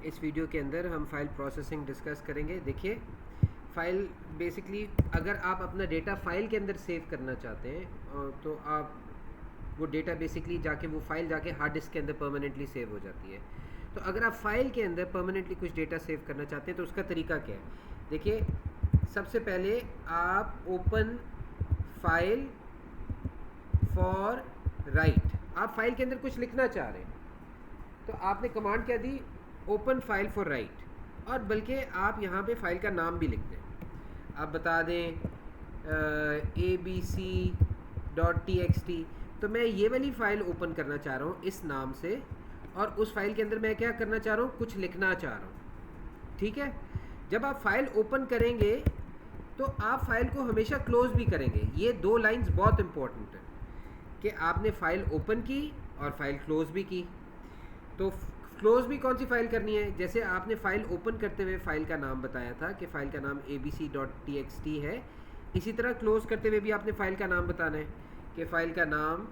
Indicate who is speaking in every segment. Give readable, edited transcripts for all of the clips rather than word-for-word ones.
Speaker 1: इस वीडियो के अंदर हम फ़ाइल प्रोसेसिंग डिस्कस करेंगे। देखिए, फ़ाइल बेसिकली अगर आप अपना डेटा फ़ाइल के अंदर सेव करना चाहते हैं तो आप वो डेटा बेसिकली जाके वो फ़ाइल जाके हार्ड डिस्क के अंदर परमानेंटली सेव हो जाती है। तो अगर आप फ़ाइल के अंदर परमानेंटली कुछ डेटा सेव करना चाहते हैं तो उसका तरीका क्या है? देखिए, सबसे पहले आप ओपन फाइल फॉर राइट, आप फाइल के अंदर कुछ लिखना चाह रहे हैं तो आपने कमांड क्या दी? Open file for write. और बल्कि आप यहाँ पे फाइल का नाम भी लिख दें। आप बता दें abc.txt। तो मैं ये वाली फ़ाइल ओपन करना चाह रहा हूँ इस नाम से, और उस फाइल के अंदर मैं क्या करना चाह रहा हूँ? कुछ लिखना चाह रहा हूँ। ठीक है। जब आप फाइल ओपन करेंगे तो आप फाइल को हमेशा क्लोज भी करेंगे। ये दो लाइंस बहुत इंपॉर्टेंट है कि आपने फ़ाइल ओपन की और फाइल क्लोज भी की। तो क्लोज भी कौन सी फ़ाइल करनी है? जैसे आपने फ़ाइल ओपन करते हुए फ़ाइल का नाम बताया था कि फ़ाइल का नाम abc.txt है, इसी तरह क्लोज करते हुए भी आपने फ़ाइल का नाम बताना है कि फ़ाइल का नाम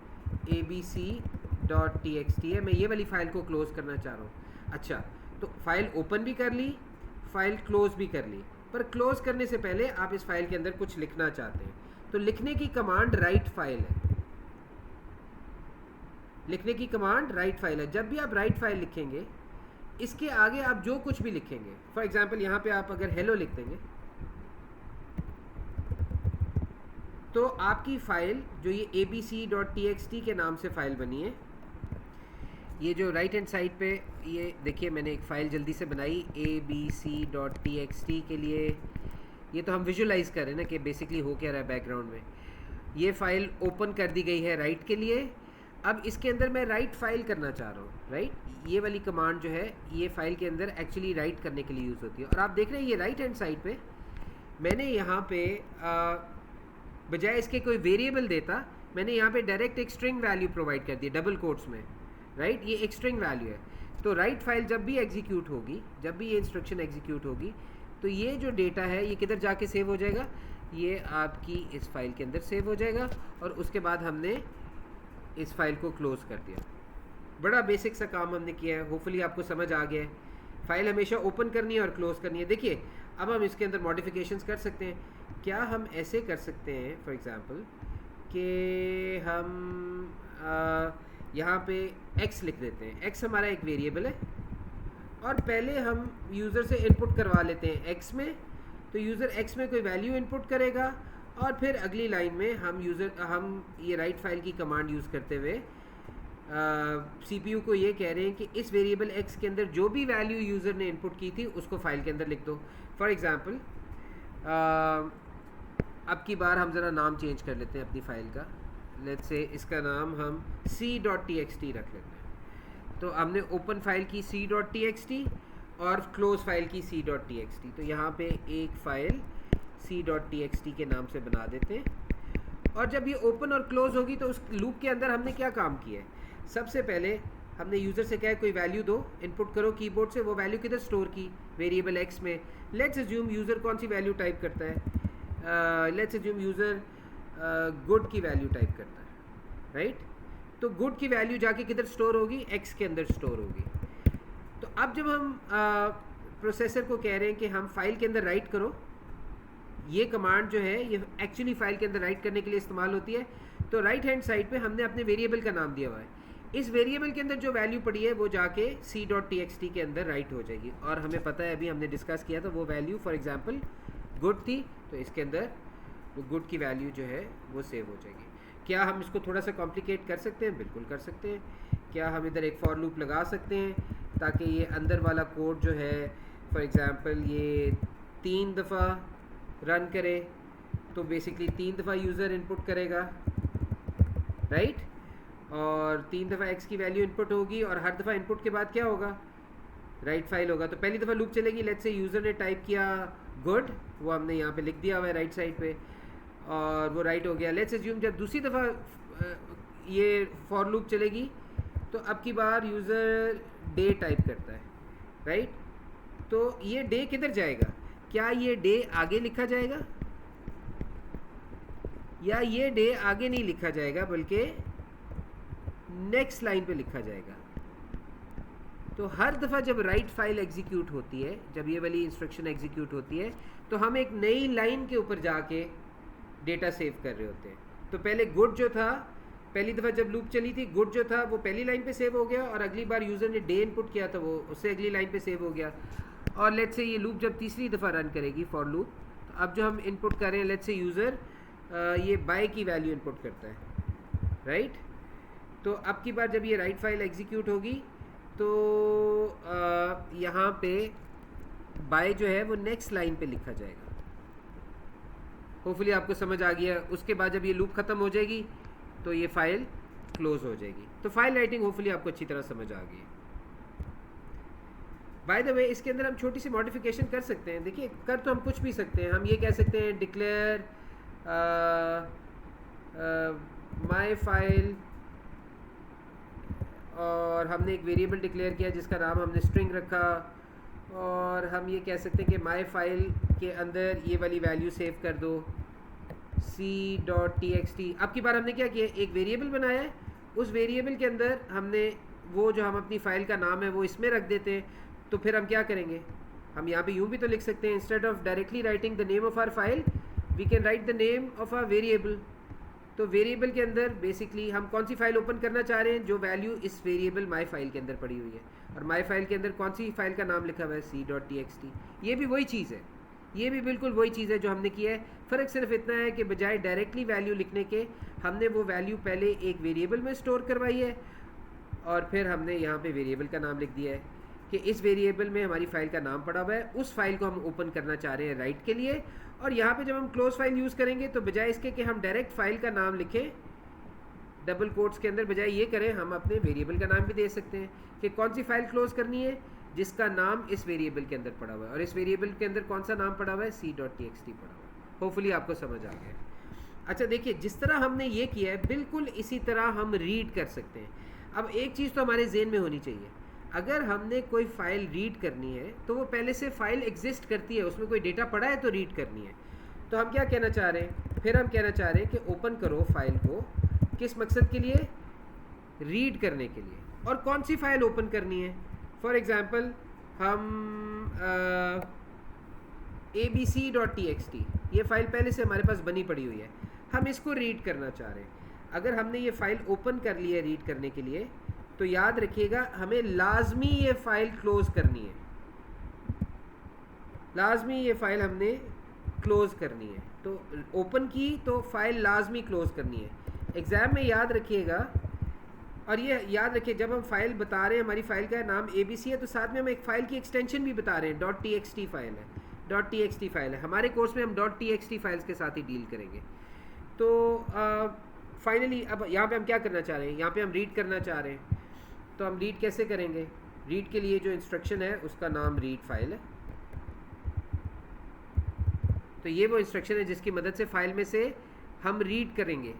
Speaker 1: abc.txt है। मैं ये वाली फ़ाइल को क्लोज़ करना चाह रहा हूँ। अच्छा, तो फ़ाइल ओपन भी कर ली, फ़ाइल क्लोज़ भी कर ली, पर क्लोज़ करने से पहले आप इस फाइल के अंदर कुछ लिखना चाहते हैं। तो लिखने की कमांड राइट फाइल है। लिखने की कमांड राइट फाइल है। जब भी आप राइट फाइल लिखेंगे, इसके आगे आप जो कुछ भी लिखेंगे, फॉर एग्जांपल यहाँ पे आप अगर हेलो लिख देंगे तो आपकी फ़ाइल जो ये abc.txt के नाम से फ़ाइल बनी है, ये जो राइट हैंड साइड पे ये देखिए, मैंने एक फ़ाइल जल्दी से बनाई abc.txt के लिए। ये तो हम विजुलाइज़ कर रहे हैं ना कि बेसिकली हो क्या रहा है बैकग्राउंड में। ये फ़ाइल ओपन कर दी गई है राइट के लिए। अब इसके अंदर मैं राइट फाइल करना चाह रहा हूँ। राइट, ये वाली कमांड जो है ये फ़ाइल के अंदर एक्चुअली राइट करने के लिए यूज़ होती है। और आप देख रहे हैं ये राइट हैंड साइड पे मैंने यहाँ पे बजाय इसके कोई वेरिएबल देता, मैंने यहाँ पे डायरेक्ट एक स्ट्रिंग वैल्यू प्रोवाइड कर दी डबल कोट्स में। राइट, ये एक स्ट्रिंग वैल्यू है। तो राइट फाइल जब भी एग्जीक्यूट होगी, जब भी ये इंस्ट्रक्शन एग्जीक्यूट होगी, तो ये जो डेटा है ये किधर जाके सेव हो जाएगा? ये आपकी इस फाइल के अंदर सेव हो जाएगा। और उसके बाद हमने इस फाइल को क्लोज़ कर दिया। बड़ा बेसिक सा काम हमने किया है। होपफुली आपको समझ आ गया है। फाइल हमेशा ओपन करनी है और क्लोज़ करनी है। देखिए, अब हम इसके अंदर मॉडिफिकेशंस कर सकते हैं। क्या हम ऐसे कर सकते हैं फॉर एग्ज़ाम्पल कि हम यहाँ पे x लिख देते हैं। x हमारा एक वेरिएबल है और पहले हम यूज़र से इनपुट करवा लेते हैं x में। तो यूज़र x में कोई वैल्यू इनपुट करेगा और फिर अगली लाइन में हम ये राइट फाइल की कमांड यूज़ करते हुए CPU को ये कह रहे हैं कि इस वेरिएबल x के अंदर जो भी वैल्यू यूज़र ने इनपुट की थी उसको फाइल के अंदर लिख दो। फॉर एग्ज़ाम्पल अब की बार हम ज़रा नाम चेंज कर लेते हैं अपनी फ़ाइल का। लेट्स से इसका नाम हम c.txt रख लेते हैं। तो हमने ओपन फाइल की c.txt और क्लोज फाइल की c.txt। तो यहाँ पे एक फ़ाइल c.txt के नाम से बना देते हैं। और जब ये ओपन और क्लोज होगी तो उस लूप के अंदर हमने क्या काम किया है? सबसे पहले हमने यूज़र से कहा कोई वैल्यू दो, इनपुट करो कीबोर्ड से। वो वैल्यू किधर स्टोर की? वेरिएबल x में। लेट्स अज्यूम यूज़र कौन सी वैल्यू टाइप करता है? लेट्स अज्यूम यूज़र गुड की वैल्यू टाइप करता है। राइट, तो गुड की वैल्यू जाके किधर स्टोर होगी? x के अंदर स्टोर होगी। तो अब जब हम प्रोसेसर को कह रहे हैं कि हम फाइल के अंदर राइट करो, ये कमांड जो है ये एक्चुअली फाइल के अंदर राइट करने के लिए इस्तेमाल होती है। तो राइट हैंड साइड पे हमने अपने वेरिएबल का नाम दिया हुआ है। इस वेरिएबल के अंदर जो वैल्यू पड़ी है वो जाके c.txt के अंदर राइट हो जाएगी। और हमें पता है, अभी हमने डिस्कस किया था, वो वैल्यू फॉर एग्जांपल गुड थी, तो इसके अंदर वो गुड की वैल्यू जो है वो सेव हो जाएगी। क्या हम इसको थोड़ा सा कॉम्प्लिकेट कर सकते हैं? बिल्कुल कर सकते हैं। क्या हम इधर एक फॉर लूप लगा सकते हैं ताकि ये अंदर वाला कोड जो है फॉर एग्ज़ाम्पल ये 3 दफ़ा रन करे? तो बेसिकली 3 दफ़ा यूज़र इनपुट करेगा, राइट, और 3 दफ़ा x की वैल्यू इनपुट होगी और हर दफ़ा इनपुट के बाद क्या होगा? राइट फाइल होगा। तो पहली दफ़ा लूप चलेगी, लेट्स से यूज़र ने टाइप किया गुड, वो हमने यहाँ पे लिख दिया हुआ है राइट साइड पे, और वो राइट हो गया। लेट्स अज्यूम जब दूसरी दफ़ा ये फॉर लूप चलेगी तो अब की बार यूज़र डे टाइप करता है। राइट, तो ये डे किधर जाएगा? क्या ये डे आगे लिखा जाएगा? या ये डे आगे नहीं लिखा जाएगा बल्कि नेक्स्ट लाइन पे लिखा जाएगा। तो हर दफ़ा जब राइट फाइल एग्जीक्यूट होती है, जब ये वाली इंस्ट्रक्शन एग्जीक्यूट होती है, तो हम एक नई लाइन के ऊपर जाके डेटा सेव कर रहे होते हैं। तो पहले गुड जो था, पहली दफ़ा जब लूप चली थी, गुड जो था वो पहली लाइन पे सेव हो गया, और अगली बार यूज़र ने डे इनपुट किया था वो उससे अगली लाइन पे सेव हो गया। और लेट्स से ये लूप जब तीसरी दफ़ा रन करेगी फॉर लूप, तो अब जो हम इनपुट कर रहे हैं, लेट्स से यूज़र ये बाय की वैल्यू इनपुट करता है, राइट। तो अब की बार जब ये राइट फाइल एग्जीक्यूट होगी तो यहाँ पे बाय जो है वो नेक्स्ट लाइन पे लिखा जाएगा। होपफुली आपको समझ आ गया। उसके बाद जब ये लूप ख़त्म हो जाएगी तो ये फाइल क्लोज हो जाएगी। तो फाइल राइटिंग होपफुली आपको अच्छी तरह समझ आ गई। बाय द वे इसके अंदर हम छोटी सी मॉडिफिकेशन कर सकते हैं। देखिए, कर तो हम कुछ भी सकते हैं। हम ये कह सकते हैं डिक्लेयर माई फाइल, और हमने एक वेरिएबल डिक्लेयर किया जिसका नाम हमने स्ट्रिंग रखा, और हम ये कह सकते हैं कि माई फाइल के अंदर ये वाली वैल्यू सेव कर दो c.txt। अब की बार हमने क्या किया, एक वेरिएबल बनाया है, उस वेरिएबल के अंदर हमने वो जो हम अपनी फ़ाइल का नाम है वो इसमें रख देते हैं। तो फिर हम क्या करेंगे, हम यहाँ पे यूँ भी तो लिख सकते हैं, instead of directly writing the name of our file we can write the name of our variable. तो वेरिएबल के अंदर बेसिकली हम कौन सी फाइल ओपन करना चाह रहे हैं, जो वैल्यू इस वेरिएबल माई फाइल के अंदर पड़ी हुई है, और माई फाइल के अंदर कौन सी फाइल का नाम लिखा हुआ है c.txt। ये भी वही चीज़ है, ये भी बिल्कुल वही चीज़ है जो हमने किया है। फ़र्क सिर्फ इतना है कि बजाय डायरेक्टली वैल्यू लिखने के हमने वो वैल्यू पहले एक वेरिएबल में स्टोर करवाई है, और फिर हमने यहाँ पे वेरिएबल का नाम लिख दिया है कि इस वेरिएबल में हमारी फ़ाइल का नाम पड़ा हुआ है, उस फाइल को हम ओपन करना चाह रहे हैं राइट के लिए। और यहाँ पे जब हम क्लोज फाइल यूज़ करेंगे तो बजाय इसके कि हम डायरेक्ट फाइल का नाम लिखें डबल कोट्स के अंदर, बजाय ये करें हम अपने वेरिएबल का नाम भी दे सकते हैं कि कौन सी फाइल क्लोज करनी है जिसका नाम इस वेरिएबल के अंदर पड़ा हुआ है, और इस वेरिएबल के अंदर कौन सा नाम पड़ा हुआ है, c.txt पड़ा हुआ है। होपफुली आपको समझ आ गया। अच्छा देखिए, जिस तरह हमने ये किया है बिल्कुल इसी तरह हम रीड कर सकते हैं। अब एक चीज़ तो हमारे जेहन में होनी चाहिए, अगर हमने कोई फ़ाइल रीड करनी है तो वो पहले से फ़ाइल एग्जिस्ट करती है, उसमें कोई डेटा पड़ा है तो रीड करनी है। तो हम क्या कहना चाह रहे हैं, फिर हम कहना चाह रहे हैं कि ओपन करो फाइल को, किस मकसद के लिए, रीड करने के लिए। और कौन सी फ़ाइल ओपन करनी है, फॉर एग्ज़ाम्पल हम abc.txt, ये फ़ाइल पहले से हमारे पास बनी पड़ी हुई है, हम इसको रीड करना चाह रहे हैं। अगर हमने ये फ़ाइल ओपन कर ली है रीड करने के लिए, तो याद रखिएगा हमें लाजमी ये फ़ाइल क्लोज़ करनी है, लाजमी ये फ़ाइल हमने क्लोज़ करनी है। तो ओपन की तो फ़ाइल लाजमी क्लोज़ करनी है। एग्ज़ाम में याद रखिएगा, और ये याद रखिए जब हम फाइल बता रहे हैं हमारी फ़ाइल का नाम ABC है, तो साथ में हम एक फ़ाइल की एक्सटेंशन भी बता रहे हैं, .txt फाइल है, .txt फाइल है। हमारे कोर्स में हम .txt फाइल्स के साथ ही डील करेंगे। तो फाइनली अब यहाँ पे हम क्या करना चाह रहे हैं, यहाँ पे हम रीड करना चाह रहे हैं। तो हम रीड कैसे करेंगे, रीड के लिए जो इंस्ट्रक्शन है उसका नाम रीड फाइल है। तो ये वो इंस्ट्रक्शन है जिसकी मदद से फ़ाइल में से हम रीड करेंगे,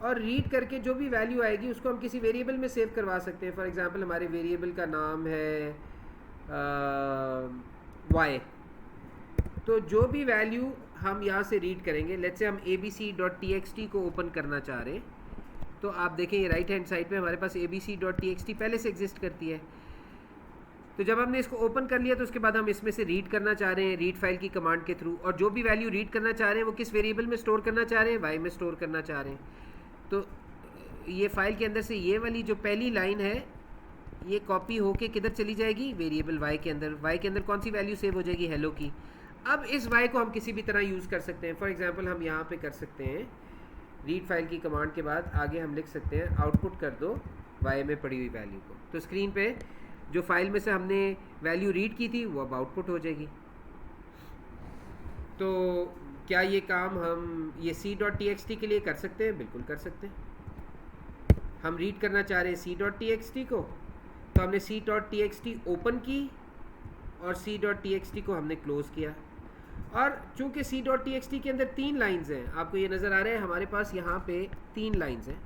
Speaker 1: और रीड करके जो भी वैल्यू आएगी उसको हम किसी वेरिएबल में सेव करवा सकते हैं। फॉर एग्जांपल हमारे वेरिएबल का नाम है y, तो जो भी वैल्यू हम यहाँ से रीड करेंगे, लेट्स से हम abc.txt को ओपन करना चाह रहे हैं, तो आप देखें ये राइट हैंड साइड पे हमारे पास abc.txt पहले से एग्जिस्ट करती है। तो जब हमने इसको ओपन कर लिया तो उसके बाद हम इसमें से रीड करना चाह रहे हैं रीड फाइल की कमांड के थ्रू, और जो भी वैल्यू रीड करना चाह रहे हैं वो किस वेरिएबल में स्टोर करना चाह रहे हैं, y में स्टोर करना चाह रहे हैं। तो ये फ़ाइल के अंदर से ये वाली जो पहली लाइन है ये कॉपी होके किधर चली जाएगी, वेरिएबल y के अंदर। y के अंदर कौन सी वैल्यू सेव हो जाएगी, हेलो की। अब इस y को हम किसी भी तरह यूज़ कर सकते हैं। फॉर एग्जांपल हम यहाँ पे कर सकते हैं रीड फाइल की कमांड के बाद आगे हम लिख सकते हैं आउटपुट कर दो y में पड़ी हुई वैल्यू को। तो स्क्रीन पे जो फाइल में से हमने वैल्यू रीड की थी वो अब आउटपुट हो जाएगी। तो क्या ये काम हम ये c.txt के लिए कर सकते हैं, बिल्कुल कर सकते हैं। हम रीड करना चाह रहे हैं c.txt को, तो हमने c.txt ओपन की और c.txt को हमने क्लोज़ किया। और चूंकि c.txt के अंदर 3 लाइंस हैं, आपको ये नज़र आ रहा है हमारे पास यहाँ पे 3 लाइंस हैं,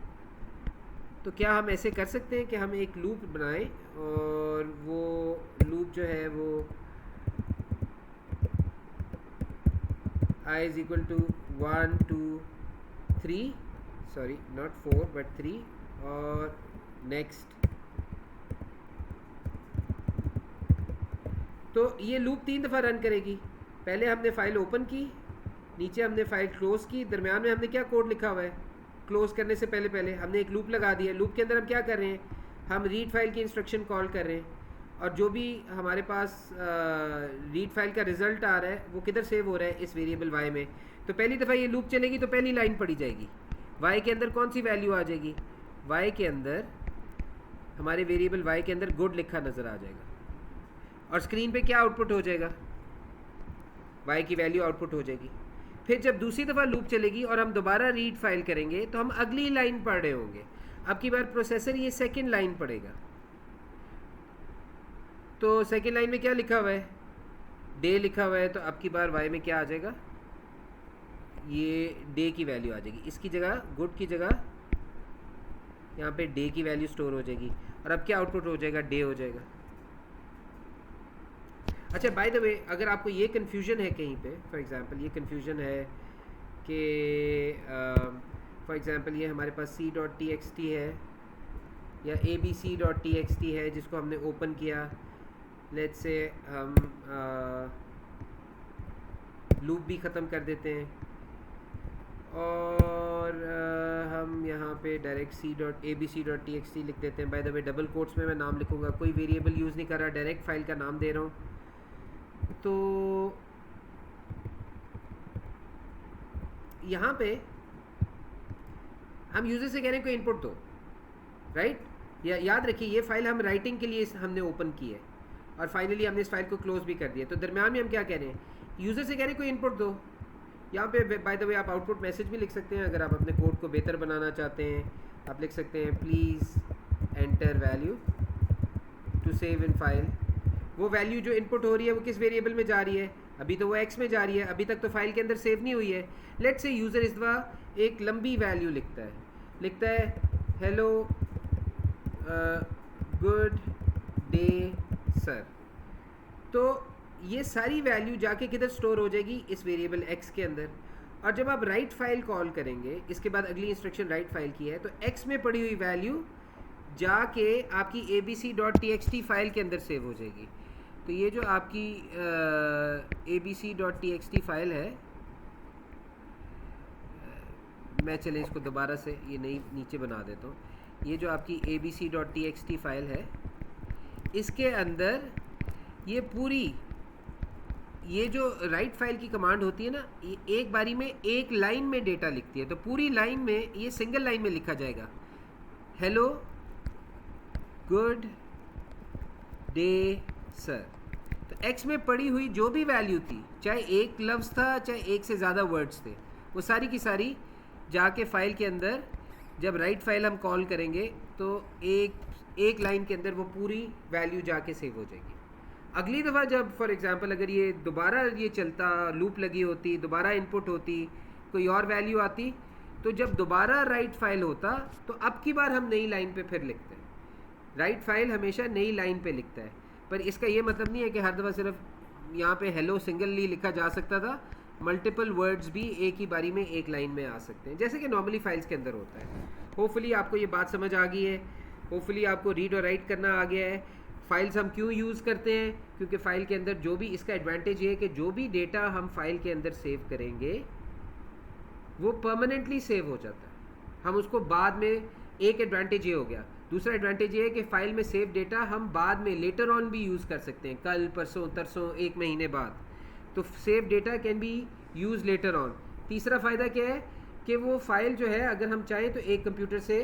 Speaker 1: तो क्या हम ऐसे कर सकते हैं कि हम एक लूप बनाएं, और वो लूप जो है वो I is equal to 1 2 3, sorry not 4 but 3, और नेक्स्ट तो ये लूप 3 दफ़ा रन करेगी। पहले हमने फ़ाइल ओपन की, नीचे हमने फ़ाइल क्लोज़ की, दरमियान में हमने क्या कोड लिखा हुआ है, क्लोज़ करने से पहले पहले हमने एक लूप लगा दिया। लूप के अंदर हम क्या कर रहे हैं, हम रीड फाइल की इंस्ट्रक्शन कॉल कर रहे हैं, और जो भी हमारे पास रीड फाइल का रिज़ल्ट आ रहा है वो किधर सेव हो रहा है, इस वेरिएबल y में। तो पहली दफ़ा ये लूप चलेगी तो पहली लाइन पढ़ी जाएगी, y के अंदर कौन सी वैल्यू आ जाएगी, y के अंदर हमारे वेरिएबल y के अंदर गुड लिखा नज़र आ जाएगा, और स्क्रीन पे क्या आउटपुट हो जाएगा, y की वैल्यू आउटपुट हो जाएगी। फिर जब दूसरी दफ़ा लूप चलेगी और हम दोबारा रीड फाइल करेंगे तो हम अगली लाइन पढ़ रहे होंगे। अब की बार प्रोसेसर ये सेकंड लाइन पढ़ेगा, तो सेकंड लाइन में क्या लिखा हुआ है, डे लिखा हुआ है, तो अब की बार y में क्या आ जाएगा, ये डे की वैल्यू आ जाएगी। इसकी जगह गुड की जगह यहाँ पे डे की वैल्यू स्टोर हो जाएगी, और अब क्या आउटपुट हो जाएगा, डे हो जाएगा। अच्छा, बाय द वे, अगर आपको ये कन्फ्यूजन है कहीं पे, फॉर एग्जांपल ये कन्फ्यूजन है कि फॉर एग्जांपल ये हमारे पास c.txt है या abc.txt है जिसको हमने ओपन किया, लेट्स से हम लूप भी ख़त्म कर देते हैं और हम यहाँ पे डायरेक्ट c.abc.txt लिख देते हैं। By the way double quotes में मैं नाम लिखूँगा, कोई वेरिएबल यूज़ नहीं कर रहा, डायरेक्ट फाइल का नाम दे रहा हूँ। तो यहाँ पे हम यूज़र से कह रहे हैं कोई इनपुट दो, राइट? या याद रखिए ये फ़ाइल हम राइटिंग के लिए हमने ओपन की है और फाइनली हमने इस फाइल को क्लोज भी कर दिया। तो दरम्यान में हम क्या कह रहे हैं, यूज़र से कह रहे हैं कोई इनपुट दो। यहाँ पे बाय द वे आप आउटपुट मैसेज भी लिख सकते हैं, अगर आप अपने कोड को बेहतर बनाना चाहते हैं आप लिख सकते हैं please enter value to save in file. वो वैल्यू जो इनपुट हो रही है वो किस वेरिएबल में जा रही है, अभी तो वो x में जा रही है, अभी तक तो फाइल के अंदर सेव नहीं हुई है। लेट्स से यूज़र इस दफ़ा एक लंबी वैल्यू लिखता है हेलो गुड डे सर। तो ये सारी वैल्यू जाके किधर स्टोर हो जाएगी, इस वेरिएबल x के अंदर। और जब आप राइट फाइल कॉल करेंगे, इसके बाद अगली इंस्ट्रक्शन राइट फाइल की है, तो x में पड़ी हुई वैल्यू जाके आपकी abc.txt फाइल के अंदर सेव हो जाएगी। तो ये जो आपकी abc.txt फाइल है, मैं चले इसको दोबारा से ये नई नीचे बना देता हूँ। ये जो आपकी abc.txt फाइल है, इसके अंदर ये पूरी ये जो राइट फाइल की कमांड होती है ना, ये एक बारी में एक लाइन में डेटा लिखती है। तो पूरी लाइन में ये सिंगल लाइन में लिखा जाएगा हेलो गुड डे सर। तो x में पड़ी हुई जो भी वैल्यू थी, चाहे एक लफ्ज़ था चाहे एक से ज़्यादा वर्ड्स थे, वो सारी की सारी जाके फ़ाइल के अंदर जब राइट फाइल हम कॉल करेंगे तो एक लाइन के अंदर वो पूरी वैल्यू जाके सेव हो जाएगी। अगली दफ़ा जब फॉर एग्ज़ाम्पल अगर ये दोबारा ये चलता, लूप लगी होती, दोबारा इनपुट होती, कोई और वैल्यू आती, तो जब दोबारा राइट फाइल होता तो अब की बार हम नई लाइन पे फिर लिखते हैं। राइट फाइल हमेशा नई लाइन पे लिखता है, पर इसका ये मतलब नहीं है कि हर दफ़ा सिर्फ यहाँ पे हेलो सिंगलली लिखा जा सकता था, मल्टीपल वर्ड्स भी एक ही बारी में एक लाइन में आ सकते हैं, जैसे कि नॉर्मली फाइल्स के अंदर होता है। होपफुली आपको ये बात समझ आ गई है, होपफुली आपको रीड और राइट करना आ गया है। फाइल्स हम क्यों यूज़ करते हैं, क्योंकि फ़ाइल के अंदर जो भी, इसका एडवांटेज ये है कि जो भी डेटा हम फाइल के अंदर सेव करेंगे वो परमानेंटली सेव हो जाता है। हम उसको बाद में, एक एडवांटेज ये हो गया। दूसरा एडवांटेज ये है कि फ़ाइल में सेव डेटा हम बाद में लेटर ऑन भी यूज़ कर सकते हैं, कल परसों तरसों एक महीने बाद, तो save data can be use later on. तीसरा फ़ायदा क्या है कि वो फ़ाइल जो है अगर हम चाहें तो एक कंप्यूटर से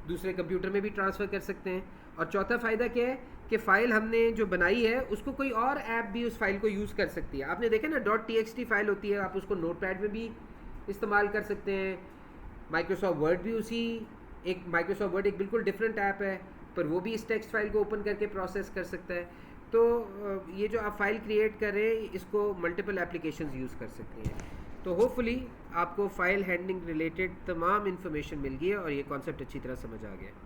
Speaker 1: दूसरे कंप्यूटर में भी ट्रांसफ़र कर सकते हैं। और चौथा फ़ायदा क्या है कि फ़ाइल हमने जो बनाई है उसको कोई और ऐप भी उस फाइल को यूज़ कर सकती है। आपने देखा ना .txt फाइल होती है, आप उसको नोटपैड में भी इस्तेमाल कर सकते हैं। माइक्रोसॉफ्ट वर्ड भी माइक्रोसॉफ्ट वर्ड एक बिल्कुल डिफरेंट ऐप है, पर वो भी इस टेक्स्ट फाइल को ओपन करके प्रोसेस कर सकता है। तो ये जो आप फाइल क्रिएट कर रहे हैं इसको मल्टीपल एप्लीकेशंस यूज़ कर सकते हैं। तो होपफुली आपको फ़ाइल हैंडलिंग रिलेटेड तमाम इन्फॉर्मेशन मिल गई है और ये कॉन्सेप्ट अच्छी तरह समझ आ गया है।